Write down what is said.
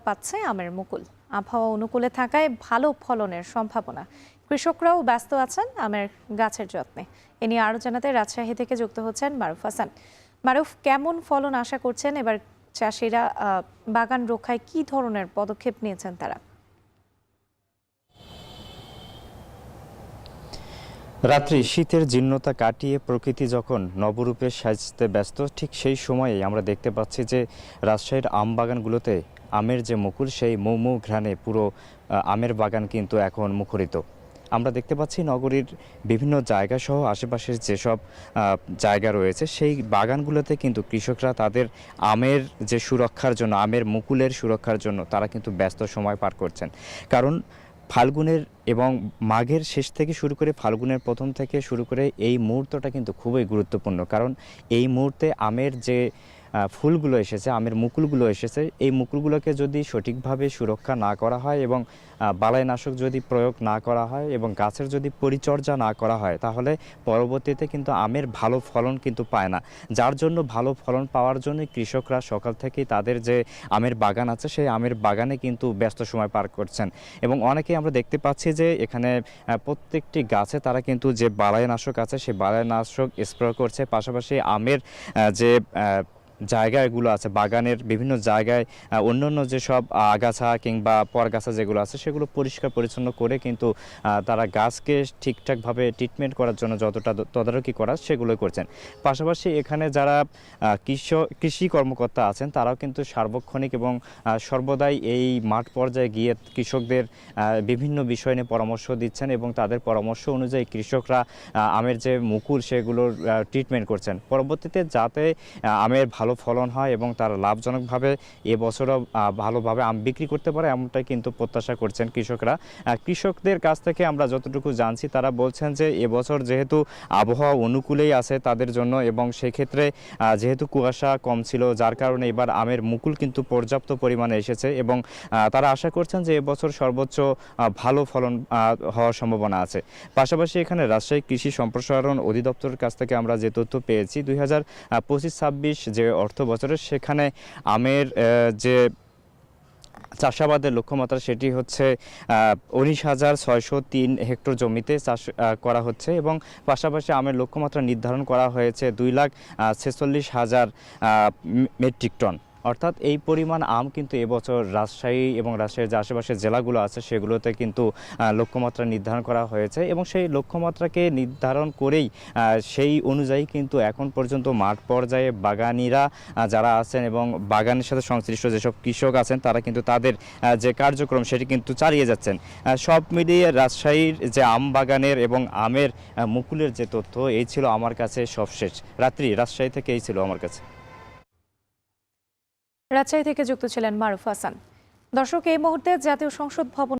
পাচ্ছে আমের মুকুল। আবহাওয়া অনুকূলে থাকায় ভালো ফলনের সম্ভাবনা। কৃষকরাও ব্যস্ত আছেন আমের গাছের যত্নে। এ নিয়ে আরো জানাতে রাজশাহী থেকে যুক্ত হচ্ছেন মারুফ হাসান। মারুফ, কেমন ফলন আশা করছেন এবার চাষিরা? বাগান রক্ষায় কি ধরনের পদক্ষেপ নিয়েছেন তারা? রাত্রি শীতের জীর্ণতা কাটিয়ে প্রকৃতি যখন নবরূপে সাজতে ব্যস্ত, ঠিক সেই সময়েই আমরা দেখতে পাচ্ছি যে রাজশাহীর আম বাগানগুলোতে আমের যে মুকুল, সেই মৌ ঘ্রাণে পুরো আমের বাগান কিন্তু এখন মুখরিত। আমরা দেখতে পাচ্ছি নগরীর বিভিন্ন জায়গা সহ আশেপাশের যেসব জায়গা রয়েছে সেই বাগানগুলোতে কিন্তু কৃষকরা তাদের আমের যে সুরক্ষার জন্য, আমের মুকুলের সুরক্ষার জন্য তারা কিন্তু ব্যস্ত সময় পার করছেন। কারণ ফাল্গুনের এবং মাঘের শেষ থেকে শুরু করে ফাল্গুনের প্রথম থেকে শুরু করে এই মুহূর্তটা কিন্তু খুবই গুরুত্বপূর্ণ। কারণ এই মুহূর্তে আমের যে ফুলগুলো এসেছে, আমের মুকুলগুলো এসেছে, এই মুকুলগুলোকে যদি সঠিকভাবে সুরক্ষা না করা হয় এবং বালাইনাশক যদি প্রয়োগ না করা হয় এবং গাছের যদি পরিচর্যা না করা হয়, তাহলে পরবর্তীতে কিন্তু আমের ভালো ফলন কিন্তু পায় না। যার জন্য ভালো ফলন পাওয়ার জন্য কৃষকরা সকাল থেকেই তাদের যে আমের বাগান আছে সেই আমের বাগানে কিন্তু ব্যস্ত সময় পার করছেন। এবং অনেকেই আমরা দেখতে পাচ্ছি যে এখানে প্রত্যেকটি গাছে তারা কিন্তু যে বালাইনাশক আছে সেই বালাইনাশক স্প্রে করছে। পাশাপাশি আমের যে জায়গাগুলো আছে, বাগানের বিভিন্ন জায়গায় অন্যান্য যেসব আগাছা কিংবা পরগাছা যেগুলো আছে সেগুলো পরিষ্কার পরিচ্ছন্ন করে কিন্তু তারা গাছকে ঠিকঠাকভাবে ট্রিটমেন্ট করার জন্য যতটা তদারকি করার সেগুলো করছেন। পাশাপাশি এখানে যারা কৃষি কর্মকর্তা আছেন তারাও কিন্তু সার্বক্ষণিক এবং সর্বদাই এই মাঠ পর্যায়ে গিয়ে কৃষকদের বিভিন্ন বিষয় নিয়ে পরামর্শ দিচ্ছেন এবং তাদের পরামর্শ অনুযায়ী কৃষকরা আমের যে মুকুল সেগুলোর ট্রিটমেন্ট করছেন। পরবর্তীতে যাতে আমের ভালো ফলন হয় এবং তারা লাভজনকভাবে এবছরও ভালোভাবে আম বিক্রি করতে পারে, এমনটাই কিন্তু প্রত্যাশা করছেন কৃষকরা। কৃষকদের কাছ থেকে আমরা যতটুকু জানছি তারা বলছেন যে এবছর যেহেতু আবহাওয়া অনুকূলেই আছে তাদের জন্য এবং সেক্ষেত্রে যেহেতু কুয়াশা কম ছিল, যার কারণে এবার আমের মুকুল কিন্তু পর্যাপ্ত পরিমাণে এসেছে এবং তারা আশা করছেন যে এবছর সর্বোচ্চ ভালো ফলন হওয়ার সম্ভাবনা আছে। পাশাপাশি এখানে রাজশাহী কৃষি সম্প্রসারণ অধিদপ্তরের কাছ থেকে আমরা যে তথ্য পেয়েছি 2025-26 যে অর্থ বছরের, সেখানে আমের যে চাষাবাদের লক্ষ্যমাত্রা সেটি হচ্ছে 19,603 হেক্টর জমিতে চাষ করা হচ্ছে এবং পাশাপাশি আমের লক্ষ্যমাত্রা নির্ধারণ করা হয়েছে 2,46,000 মেট্রিক টন। অর্থাৎ এই পরিমাণ আম কিন্তু এবছর রাজশাহী এবং রাজশাহীর যে আশেপাশের জেলাগুলো আছে সেগুলোতে কিন্তু লক্ষ্যমাত্রা নির্ধারণ করা হয়েছে এবং সেই লক্ষ্যমাত্রাকে নির্ধারণ করেই সেই অনুযায়ী কিন্তু এখন পর্যন্ত মাঠ পর্যায়ে বাগানিরা যারা আছেন এবং বাগানের সাথে সংশ্লিষ্ট যেসব কৃষক আছেন তারা কিন্তু তাদের যে কার্যক্রম সেটি কিন্তু চালিয়ে যাচ্ছেন। সব মিলিয়ে রাজশাহীর যে আম বাগানের এবং আমের মুকুলের যে তথ্য, এই ছিল আমার কাছে সবশেষ। রাত্রি রাজশাহী থেকে এই ছিল আমার কাছে। রাজশাহী থেকে যুক্ত ছিলেন মারুফ হাসান। দর্শক, এই মুহূর্তে জাতীয় সংসদ ভবন